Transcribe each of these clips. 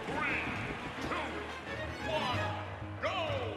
3, 2, 1, go!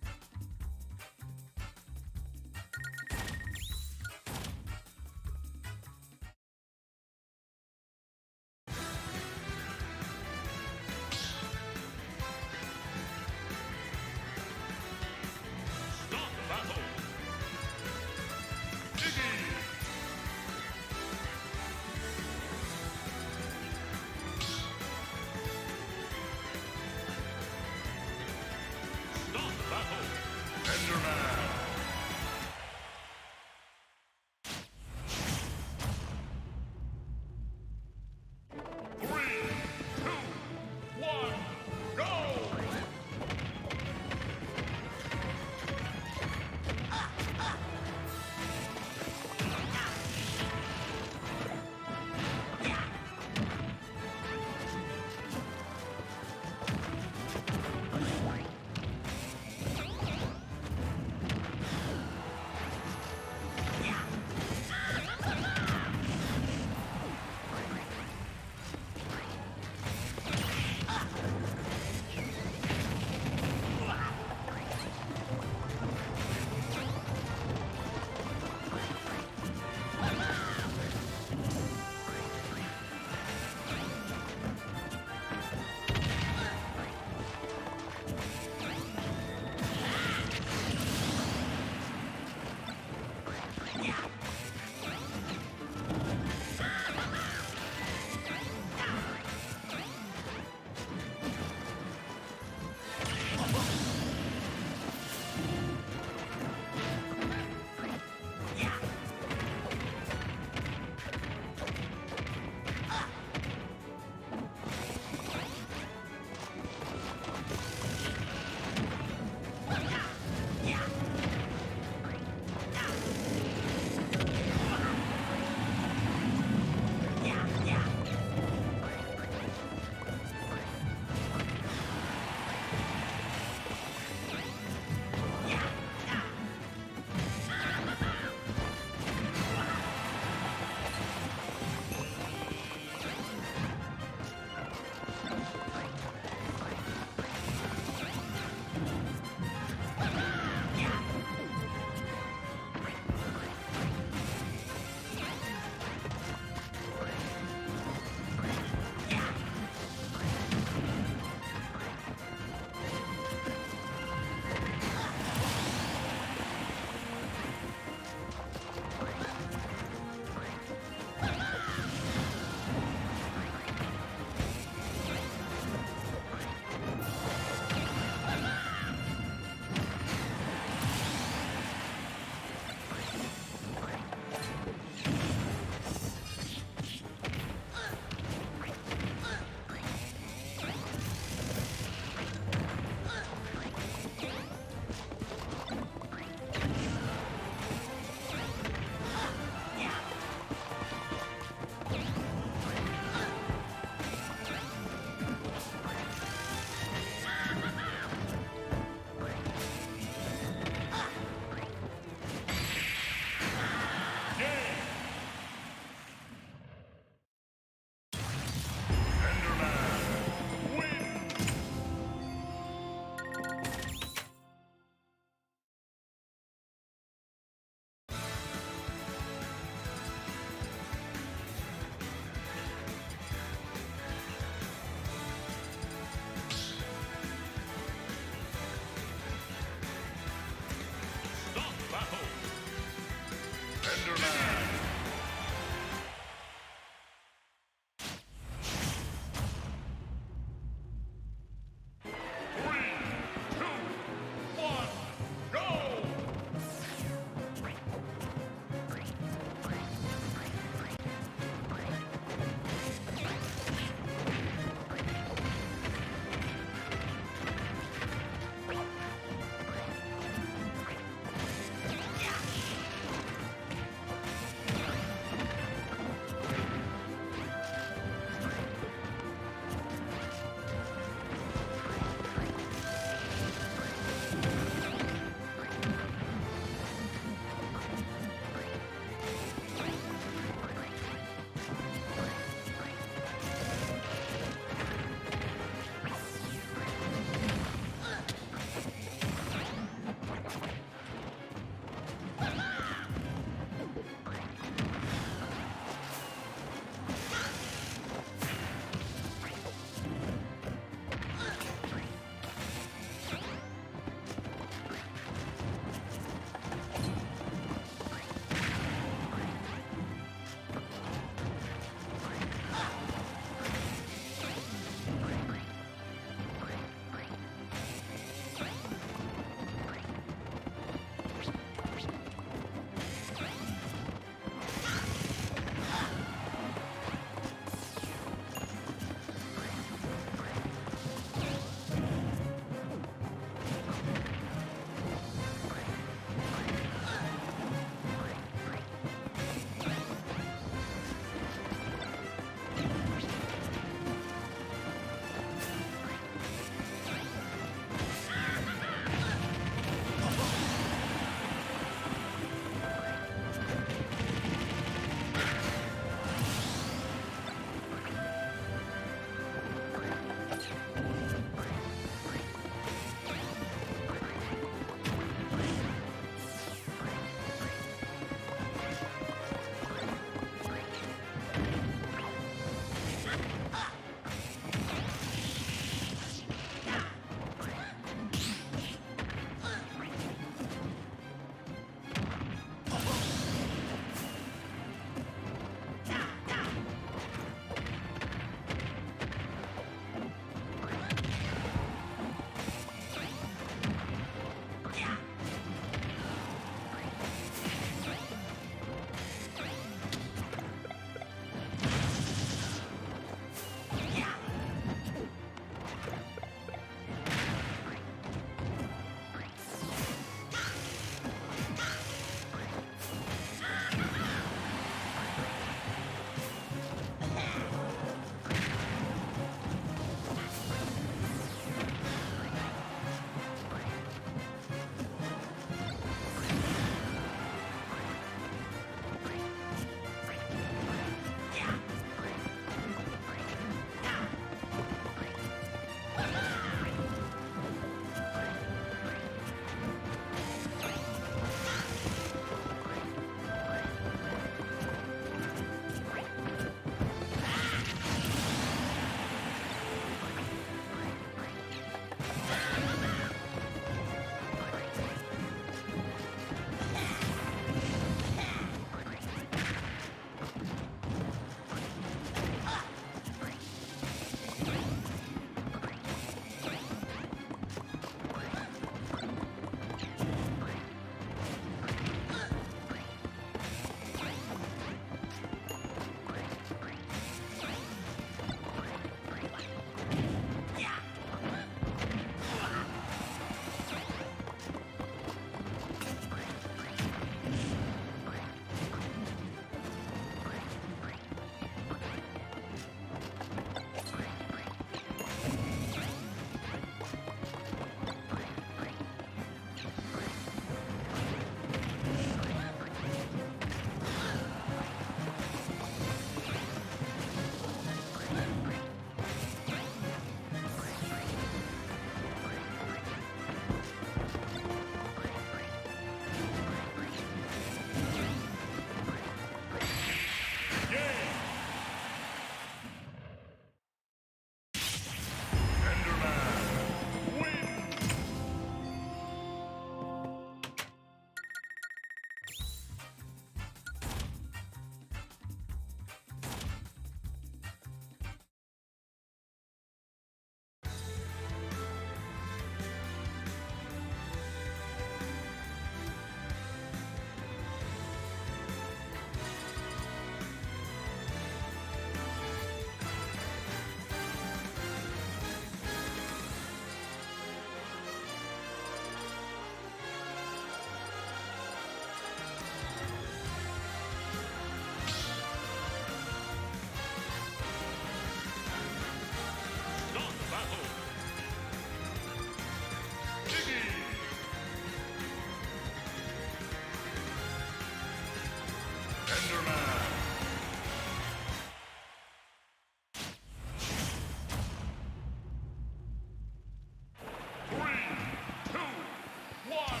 one,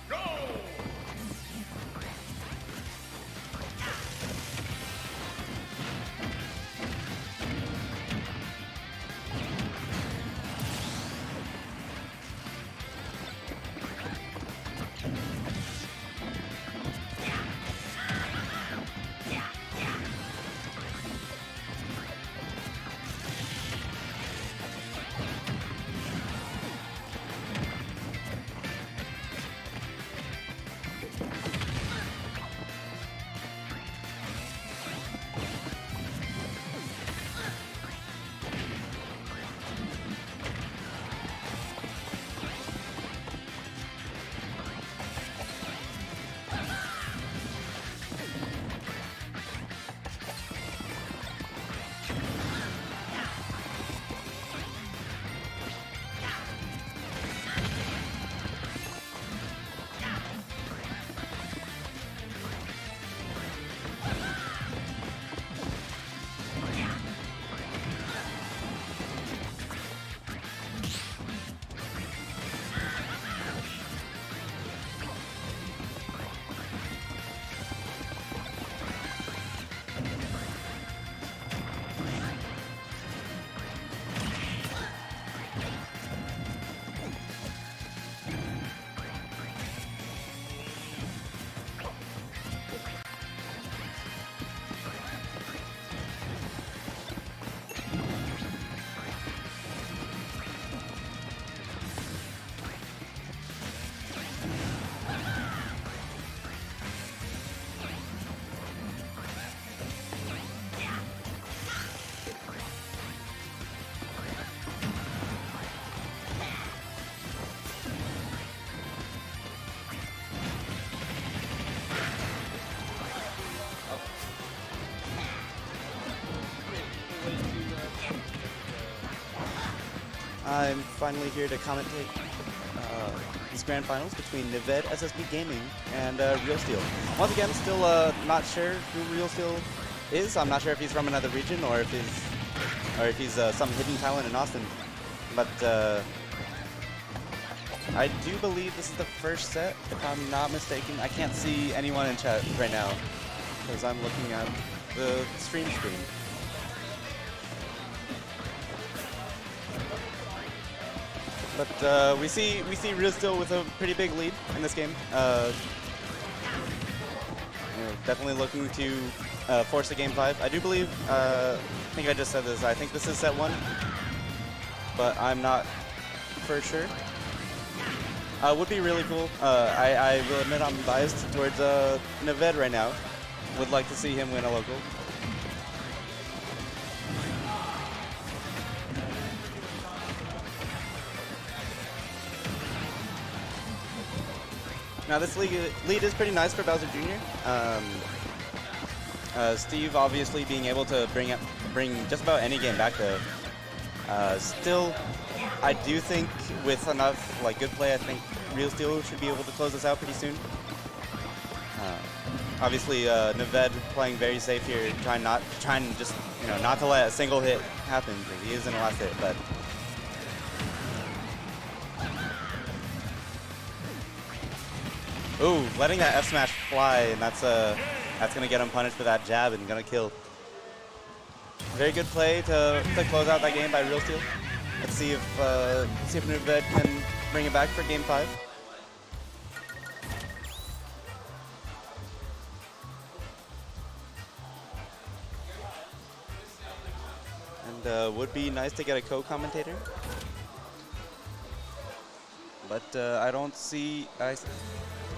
go! I'm finally here to commentate these grand finals between Nivedh SSB Gaming and Reelsteal. Once again, still not sure who Reelsteal is. I'm not sure if he's from another region or if he's some hidden talent in Austin. But I do believe this is the first set, if I'm not mistaken. I can't see anyone in chat right now because I'm looking at the stream screen. But we see Reelsteal with a pretty big lead in this game. Definitely looking to force the game 5. I do believe, I think I just said this, I think this is set 1, but I'm not for sure. Would be really cool. I will admit I'm biased towards Nivedh right now. Would like to see him win a local. Now this lead is pretty nice for Bowser Jr. Steve obviously being able to bring just about any game back though. Still, I do think with enough good play, I think Reelsteal should be able to close this out pretty soon. Obviously, Nivedh playing very safe here, trying just not to let a single hit happen because he is in the last hit, but. Ooh, letting that F smash fly, and that's gonna get him punished for that jab and gonna kill. Very good play to close out that game by Reelsteal. Let's see if Nivedh can bring it back for game 5. And would be nice to get a co-commentator. But I don't see.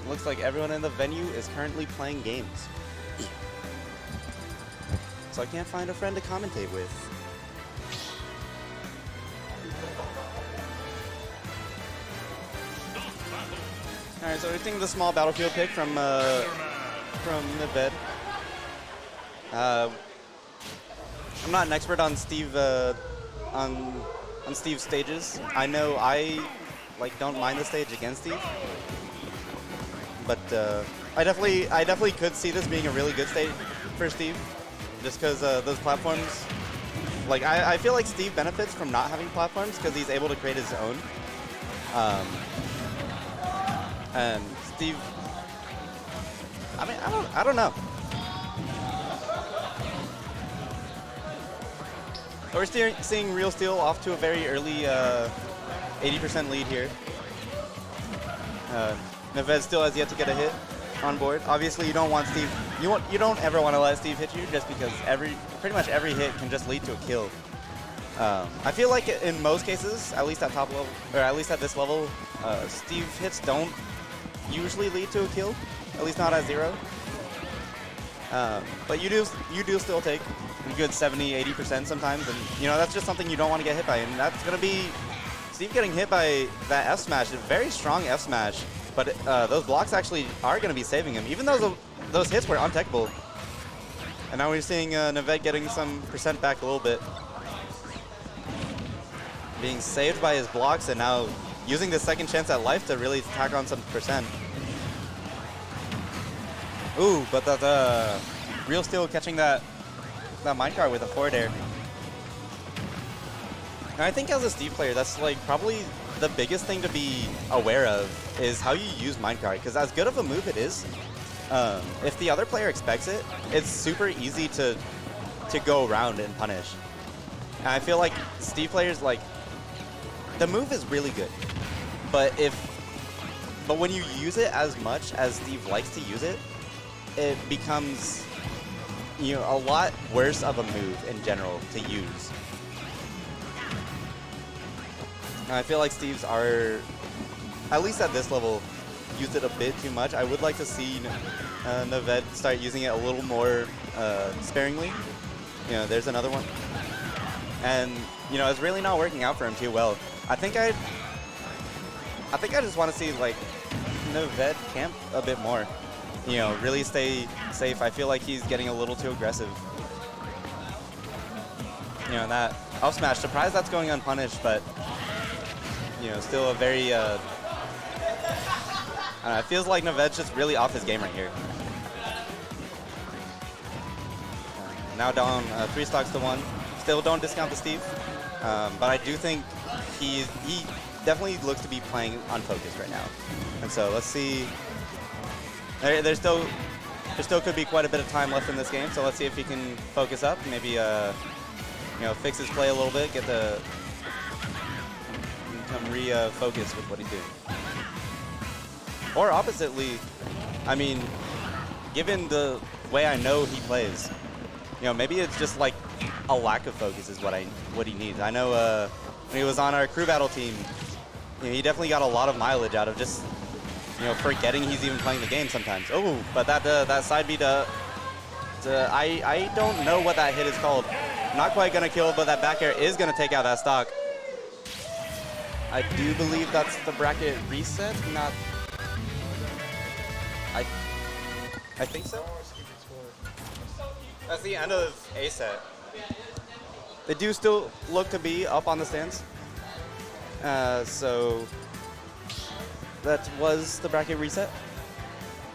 Looks like everyone in the venue is currently playing games. So I can't find a friend to commentate with. Alright, so we're seeing the small battlefield pick from Nivedh. I'm not an expert on Steve on Steve's stages. I know I don't mind the stage against Steve. But I definitely could see this being a really good stage for Steve, just because those platforms. I feel like Steve benefits from not having platforms because he's able to create his own. And Steve, I mean, I don't know. We're seeing Reelsteal off to a very early 80% lead here. Nivedh still has yet to get a hit on board. Obviously, you don't want Steve. You don't ever want to let Steve hit you, just because pretty much every hit can just lead to a kill. I feel like in most cases, at least at top level, or at least at this level, Steve hits don't usually lead to a kill, at least not at 0. But you do still take a good 70-80% sometimes, and that's just something you don't want to get hit by, and that's gonna be Steve getting hit by that F smash, a very strong F smash. But those blocks actually are gonna be saving him, even though those hits were untechable. And now we're seeing Nivedh getting some percent back a little bit, being saved by his blocks, and now using the second chance at life to really tack on some percent. Ooh, but the Reelsteal catching that minecart with a forward air. And I think as a Steve player, that's like probably the biggest thing to be aware of is how you use minecart, because as good of a move it is, if the other player expects it, it's super easy to go around and punish. And I feel like Steve players, like, the move is really good, but when you use it as much as Steve likes to use it, it becomes a lot worse of a move in general to use. And I feel like Steve's are, at least at this level, used it a bit too much. I would like to see Nivedh start using it a little more sparingly. There's another one. And, it's really not working out for him too well. I think I just want to see, like, Nivedh camp a bit more. Really stay safe. I feel like he's getting a little too aggressive. And that up smash, surprised that's going unpunished, but still a very, it feels like Nivedh's just really off his game right here. Now down 3 stocks to 1. Still don't discount the Steve, but I do think he definitely looks to be playing unfocused right now. And so let's see. There still could be quite a bit of time left in this game, so let's see if he can focus up, maybe fix his play a little bit, become refocused with what he's doing. Or oppositely, I mean, given the way I know he plays, maybe it's just like a lack of focus is what he needs. I know when he was on our crew battle team, he definitely got a lot of mileage out of just forgetting he's even playing the game sometimes. Oh, but that side beat, I don't know what that hit is called. Not quite gonna kill, but that back air is gonna take out that stock. I do believe that's the bracket reset, not. I think so. That's the end of A set. They do still look to be up on the stands. So that was the bracket reset.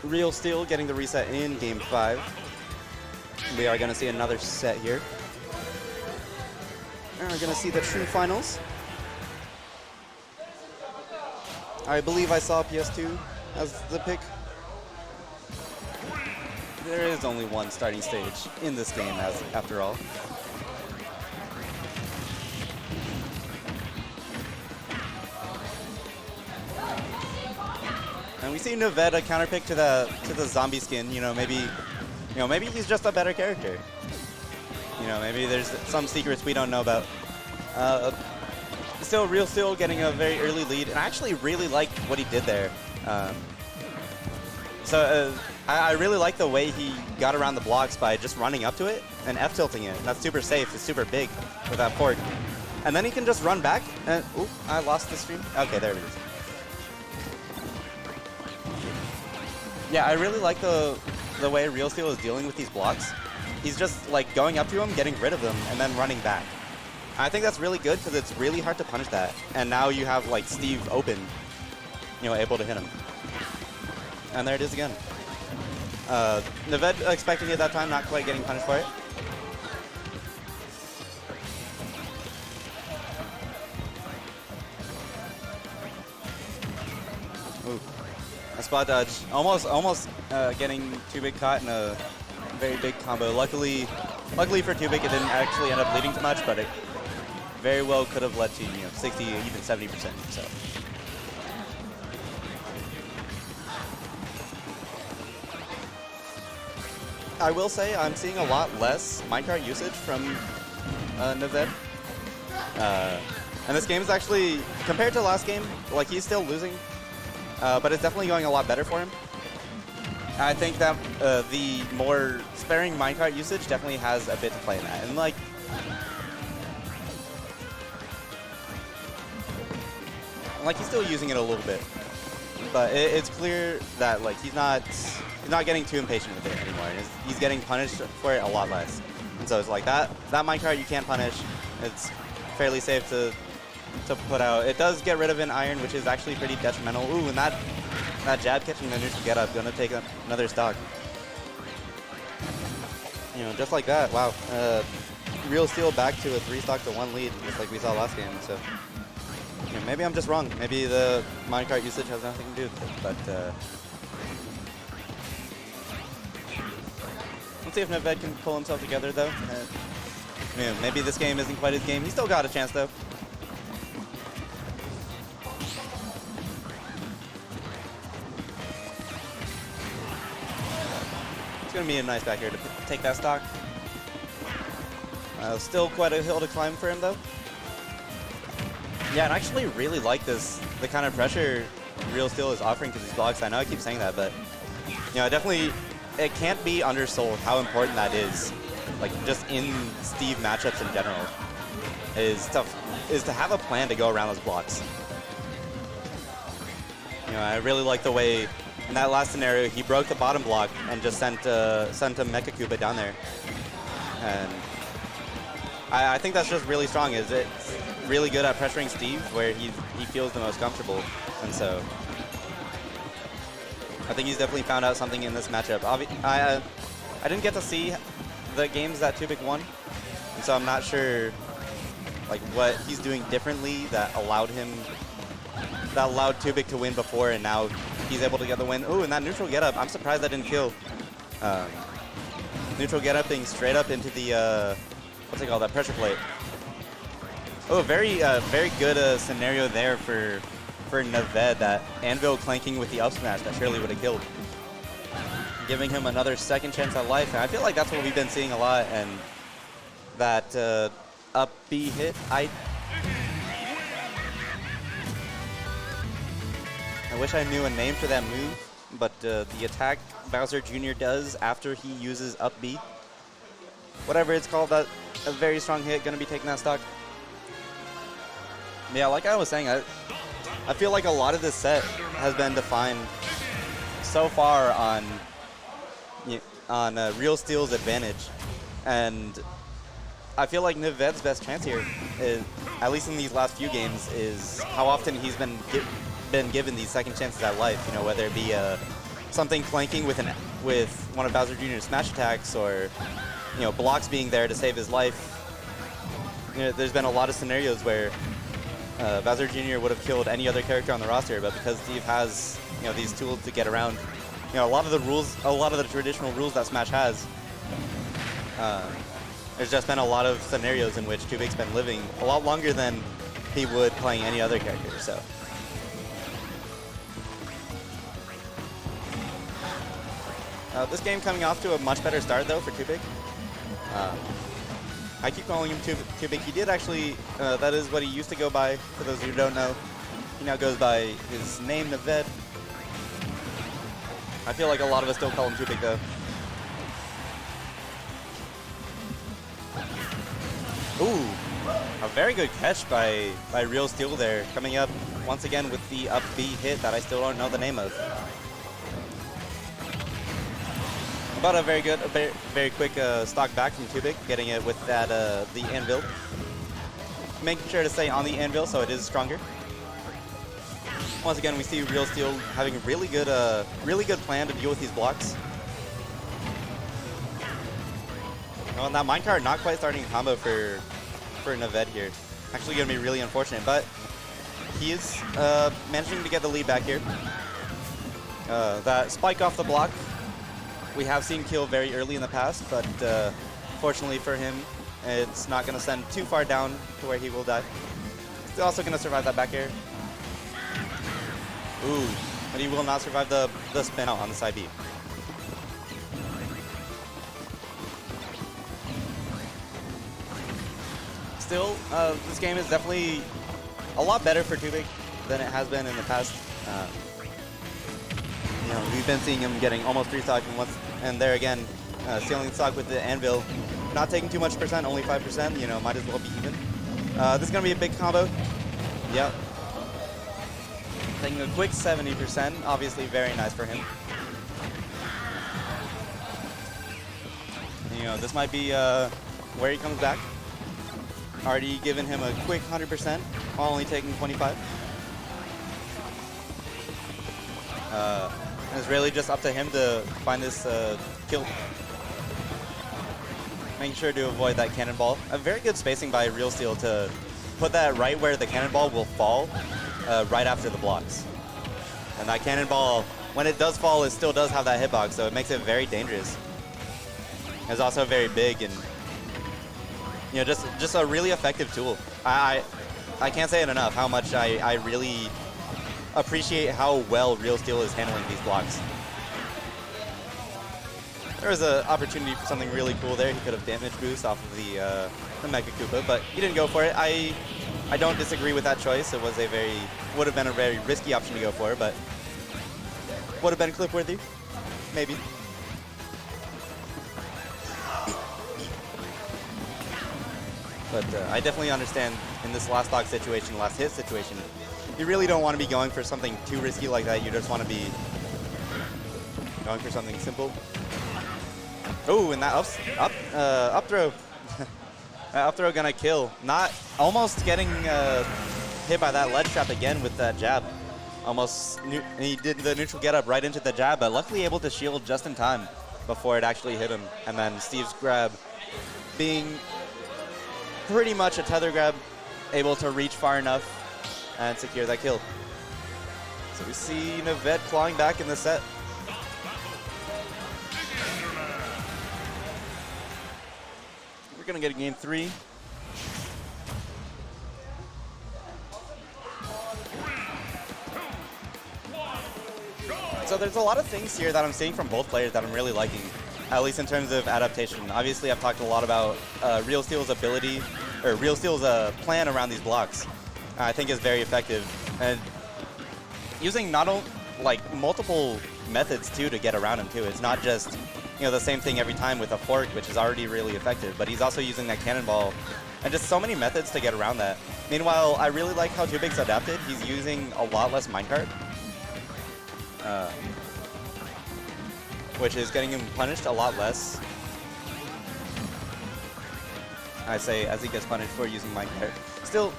Reelsteal getting the reset in game 5. We are going to see another set here. And we're going to see the true finals. I believe I saw PS2 as the pick. There is only one starting stage in this game, after all. And we see Nivedh a counterpick to the zombie skin. Maybe he's just a better character. Maybe there's some secrets we don't know about. Still, Reelsteal getting a very early lead, and I actually really like what he did there. I really like the way he got around the blocks by just running up to it and F-tilting it. That's super safe. It's super big with that fork. And then he can just run back. And, oop, I lost the stream. Okay, there it is. Yeah, I really like the way Reelsteal is dealing with these blocks. He's just like going up to him, getting rid of them, and then running back. I think that's really good because it's really hard to punish that. And now you have like Steve open, able to hit him. And there it is again. Nivedh expecting it that time, not quite getting punished for it. Ooh. A spot dodge, almost getting Tubik caught in a very big combo. Luckily for Tubik, it didn't actually end up leading to much, but it very well could have led to 60, even 70%. So. I will say I'm seeing a lot less minecart usage from Nivedh. And this game is actually, compared to last game, like he's still losing, but it's definitely going a lot better for him. I think that the more sparing minecart usage definitely has a bit to play in that. And like, he's still using it a little bit, but it's clear that like he's not getting too impatient with it anymore. He's getting punished for it a lot less. And so it's like that minecart you can't punish. It's fairly safe to put out. It does get rid of an iron, which is actually pretty detrimental. Ooh, and that jab catching the neutral get up, gonna take another stock. Just like that. Wow. Reelsteal back to a 3-stock to 1 lead, just like we saw last game. So maybe I'm just wrong. Maybe the minecart usage has nothing to do with it. But let's see if Nivedh can pull himself together, though. Maybe this game isn't quite his game. He's still got a chance, though. It's going to be a nice back here to take that stock. Still quite a hill to climb for him, though. Yeah, and I actually really like the kind of pressure Reelsteal is offering to these blocks. I know I keep saying that, but definitely it can't be undersold how important that is. Like just in Steve matchups in general, is to have a plan to go around those blocks. I really like the way in that last scenario he broke the bottom block and just sent a Mecha Koopa down there, and I think that's just really strong. It's really good at pressuring Steve where he feels the most comfortable, and so I think he's definitely found out something in this matchup. I didn't get to see the games that Tubik won, and so I'm not sure like what he's doing differently that allowed Tubik to win before, and now he's able to get the win. Ooh, and that neutral get up, I'm surprised that didn't kill. Neutral get up being straight up into the what's it called, that pressure plate. Oh, very good scenario there for Nivedh, that anvil clanking with the up smash that surely would have killed, giving him another second chance at life. And I feel like that's what we've been seeing a lot, and that up B hit, I wish I knew a name for that move, but the attack Bowser Jr. does after he uses up B, whatever it's called, that a very strong hit, gonna be taking that stock. Yeah, like I was saying, I feel like a lot of this set has been defined so far on Reelsteal's advantage, and I feel like Nivedh's best chance here, is, at least in these last few games, is how often he's been given these second chances at life. Whether it be something flanking with one of Bowser Jr.'s smash attacks, or blocks being there to save his life. There's been a lot of scenarios where Bowser Jr. would have killed any other character on the roster, but because Steve has these tools to get around a lot of the traditional rules that Smash has, there's just been a lot of scenarios in which Tubik's been living a lot longer than he would playing any other character. So this game coming off to a much better start though for Tubik. I keep calling him Tubik. He did actually, that is what he used to go by, for those of you who don't know. He now goes by his name, Nivedh. I feel like a lot of us still call him Tubik though. Ooh, a very good catch by Reelsteal there, coming up once again with the up B hit that I still don't know the name of. But a very quick stock back from Tubik, getting it with that the anvil. Making sure to stay on the anvil so it is stronger. Once again, we see Reelsteal having a really good plan to deal with these blocks. Oh, and that minecart not quite starting a combo for Nivedh here. Actually going to be really unfortunate, but he is managing to get the lead back here. That spike off the block, we have seen kill very early in the past, but fortunately for him, it's not going to send too far down to where he will die. He's also going to survive that back air. Ooh, but he will not survive the spin out on the side B. Still, this game is definitely a lot better for Tubik than it has been in the past. You know, we've been seeing him getting almost 3 stock, and there again, stealing stock with the anvil, not taking too much percent, only 5%. You know, might as well be even. This is gonna be a big combo. Yep. Taking a quick 70%, obviously very nice for him. You know, this might be where he comes back. Already given him a quick 100%, while only taking 25. And it's really just up to him to find this kill. Making sure to avoid that cannonball. A very good spacing by Reelsteal to put that right where the cannonball will fall, right after the blocks. And that cannonball, when it does fall, it still does have that hitbox, so it makes it very dangerous. It's also very big and, you know, just a really effective tool. I can't say it enough how much I really appreciate how well Reelsteal is handling these blocks. There was an opportunity for something really cool there. He could have damage boost off of the Mega Koopa, but he didn't go for it. I don't disagree with that choice. It was would have been a very risky option to go for, but would have been clip worthy, maybe. But I definitely understand in this last stock situation, last hit situation, you really don't want to be going for something too risky like that. You just want to be going for something simple. Oh, and that up throw. That up throw gonna kill. Not almost getting hit by that ledge trap again with that jab. Almost, he did the neutral get up right into the jab, but luckily able to shield just in time before it actually hit him. And then Steve's grab being pretty much a tether grab, able to reach far enough and secure that kill. So we see Nivedh clawing back in the set. We're gonna get a game 3. So there's a lot of things here that I'm seeing from both players that I'm really liking, at least in terms of adaptation. Obviously, I've talked a lot about Reelsteal's ability, or Reelsteal's plan around these blocks. I think is very effective, and using not only multiple methods too to get around him too. It's not just the same thing every time with a fork, which is already really effective, but he's also using that cannonball, and just so many methods to get around that. Meanwhile, I really like how Tubik's adapted. He's using a lot less minecart, which is getting him punished a lot less. I say as he gets punished for using minecart. Still,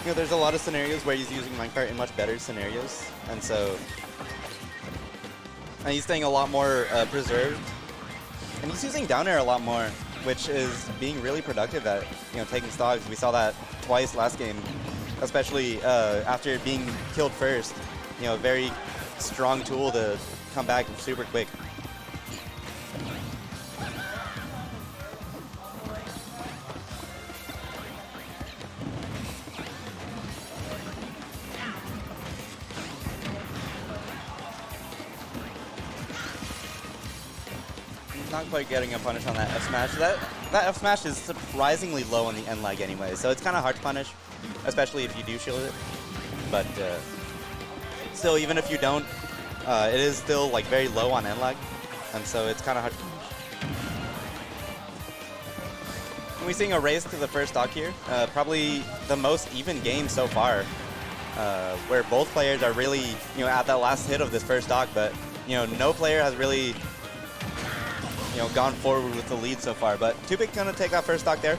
there's a lot of scenarios where he's using minecart in much better scenarios, and so he's staying a lot more preserved, and he's using down air a lot more, which is being really productive at taking stocks. We saw that twice last game, especially after being killed first. A very strong tool to come back super quick. Not quite getting a punish on that F smash. That F smash is surprisingly low on the end lag anyway, so it's kind of hard to punish, especially if you do shield it. But still, even if you don't, it is still very low on end lag, and so it's kind of hard to punish. And we're seeing a race to the first stock here. Probably the most even game so far, where both players are really at that last hit of this first stock, but no player has really gone forward with the lead so far. But Tubik gonna take that first stock there.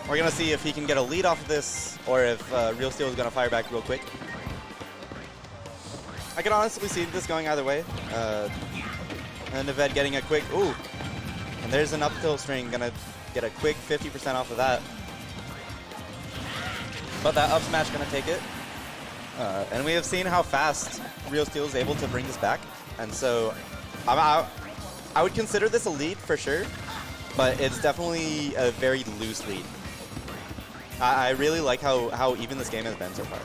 We're gonna see if he can get a lead off of this, or if Reelsteal is gonna fire back real quick. I can honestly see this going either way. And Nivedh getting a quick, ooh, and there's an up tilt string, gonna get a quick 50% off of that. But that up smash gonna take it. And we have seen how fast Reelsteal is able to bring this back. And so I would consider this a lead for sure, but it's definitely a very loose lead. I really like how even this game has been so far.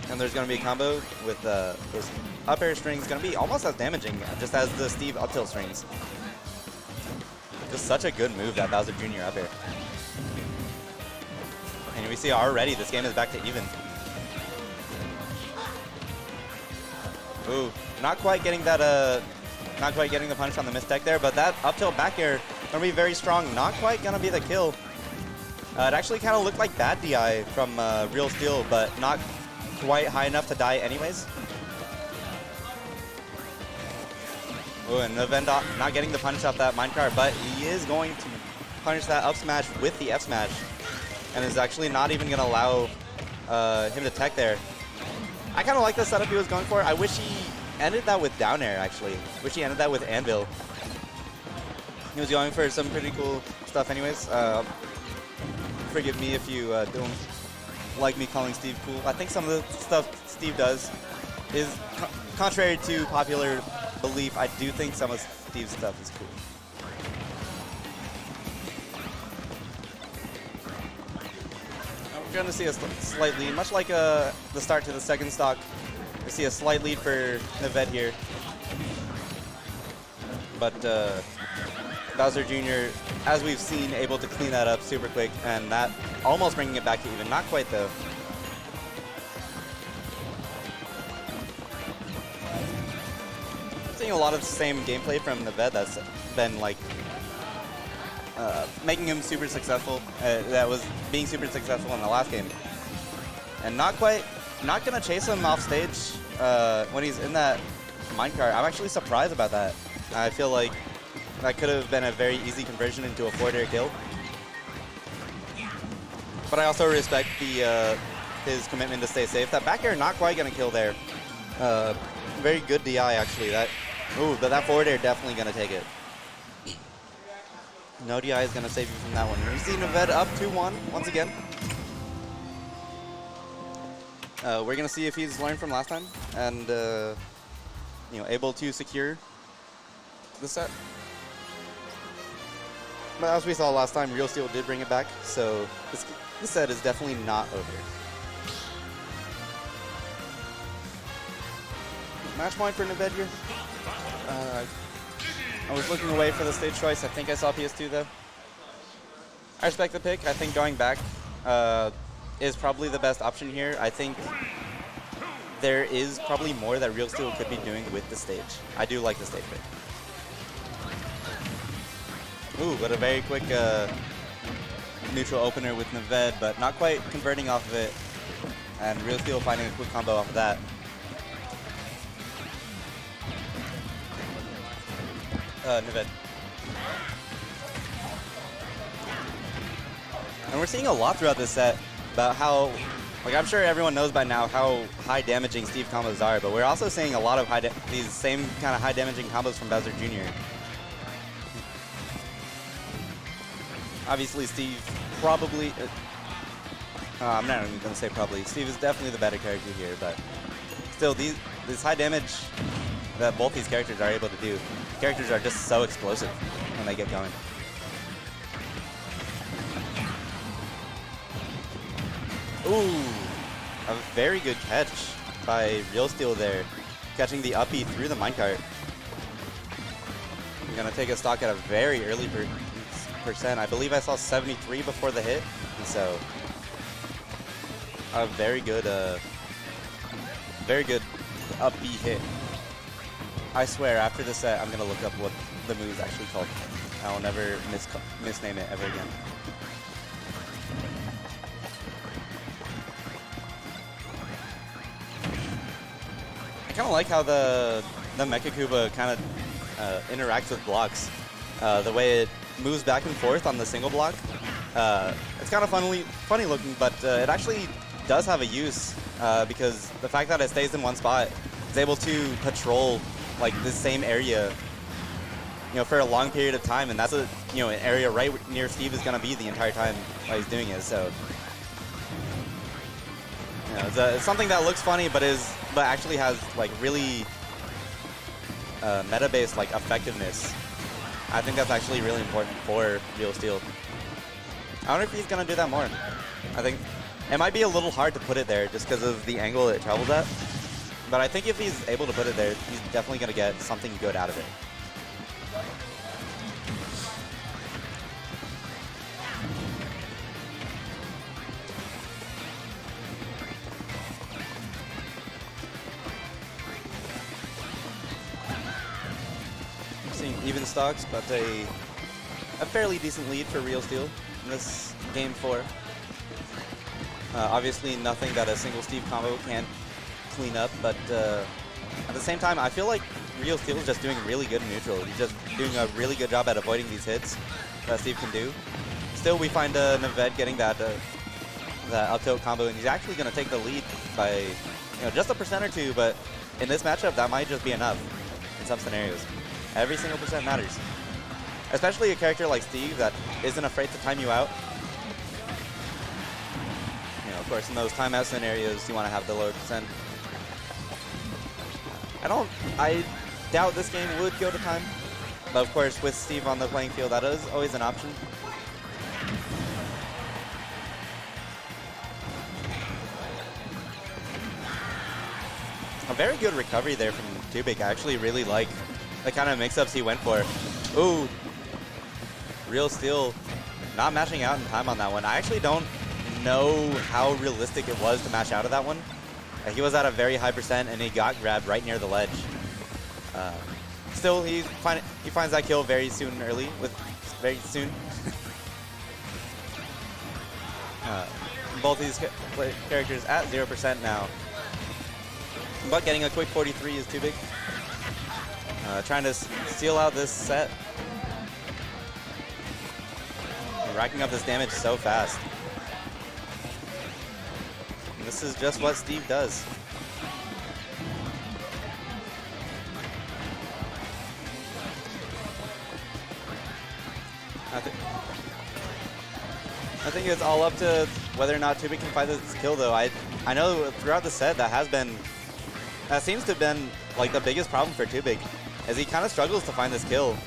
And there's going to be a combo with those up air strings, going to be almost as damaging just as the Steve up tilt strings. Just such a good move, that Bowser Jr. up air. And we see already this game is back to even. Ooh, not quite getting that not quite getting the punish on the mistech there, but that up tilt back air gonna be very strong. Not quite gonna be the kill. It actually kind of looked like bad DI from Reelsteal, but not quite high enough to die anyways. Ooh, and Nivedh not getting the punish off that minecart, but he is going to punish that up smash with the F smash, and is actually not even gonna allow him to tech there. I kind of like the setup he was going for. I wish he ended that with down air, actually. Wish he ended that with anvil. He was going for some pretty cool stuff anyways. Forgive me if you don't like me calling Steve cool. I think some of the stuff Steve does is contrary to popular belief. I do think some of Steve's stuff is cool. We're going to see a slight lead, much like the start to the second stock. We see a slight lead for Nivedh here. But Bowser Jr., as we've seen, able to clean that up super quick, and that almost bringing it back to even. Not quite, though. Seeing a lot of the same gameplay from Nivedh that's been like making him super successful. That was being super successful in the last game, and not gonna chase him off stage when he's in that minecart. I'm actually surprised about that. I feel like that could have been a very easy conversion into a forward air kill. But I also respect his commitment to stay safe. That back air not quite gonna kill there. Very good DI actually. But that forward air definitely gonna take it. No DI is going to save you from that one. We see Nivedh up 2-1 once again. We're going to see if he's learned from last time and able to secure the set. But as we saw last time, Reelsteal did bring it back, so this set is definitely not over. Match point for Nivedh here. I was looking away for the stage choice. I think I saw PS2 though. I respect the pick. I think going back is probably the best option here. I think there is probably more that Reelsteal could be doing with the stage. I do like the stage pick. Ooh, but a very quick neutral opener with Nivedh, but not quite converting off of it. And Reelsteal finding a quick combo off of that. Nivedh. And we're seeing a lot throughout this set about how, like I'm sure everyone knows by now how high damaging Steve combos are, but we're also seeing a lot of these same kind of high damaging combos from Bowser Jr. Obviously Steve probably, I'm not even going to say probably, Steve is definitely the better character here, but still this high damage that both these characters are able to do. Characters are just so explosive when they get going. Ooh, a very good catch by Reelsteal there, catching the uppy through the minecart. I'm gonna take a stock at a very early percent. I believe I saw 73 before the hit, and so a very good uppy hit. I swear, after the set, I'm gonna look up what the move is actually called. I will never misname it ever again. I kind of like how the Mecha Kuba kind of interacts with blocks. The way it moves back and forth on the single block. It's kind of funny looking, but it actually does have a use because the fact that it stays in one spot is able to patrol like this same area, for a long period of time, and that's an area right near Steve is gonna be the entire time while he's doing it. So You know, it's something that looks funny, but actually has like really meta-based like effectiveness. I think that's actually really important for Reelsteal. I wonder if he's gonna do that more. I think it might be a little hard to put it there just because of the angle it travels at. But I think if he's able to put it there, he's definitely gonna get something good out of it. Seeing even stocks, but a fairly decent lead for Reelsteal in this game 4. Obviously nothing that a single Steve combo can't clean up, but at the same time, I feel like Reelsteal is just doing really good in neutral. He's just doing a really good job at avoiding these hits that Steve can do. Still, we find Nivedh getting that up tilt combo, and he's actually going to take the lead by just a percent or two, but in this matchup, that might just be enough in some scenarios. Every single percent matters. Especially a character like Steve that isn't afraid to time you out. Of course, in those timeout scenarios, you want to have the lower percent. I doubt this game would go to time. But of course, with Steve on the playing field, that is always an option. A very good recovery there from Tubik. I actually really like the kind of mix-ups he went for. Ooh, Reelsteal not mashing out in time on that one. I actually don't know how realistic it was to mash out of that one. He was at a very high percent and he got grabbed right near the ledge. Still, he finds that kill very soon. Both these characters at 0% now, but getting a quick 43 is too big. Trying to steal out this set, racking up this damage so fast. And this is just what Steve does. I think it's all up to whether or not Tubik can find this kill, though. I know throughout the set that seems to have been like the biggest problem for Tubik, as he kind of struggles to find this kill.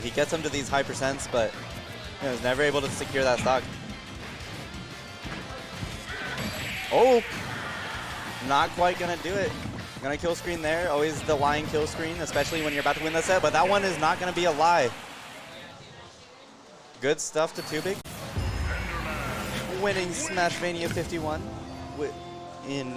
He gets him to these high percents, but he's never able to secure that stock. Oh, not quite gonna do it. Gonna kill screen there. Always the lying kill screen, especially when you're about to win the set, but that one is not gonna be a lie. Good stuff to Tubik. Winning Smashvania 51 in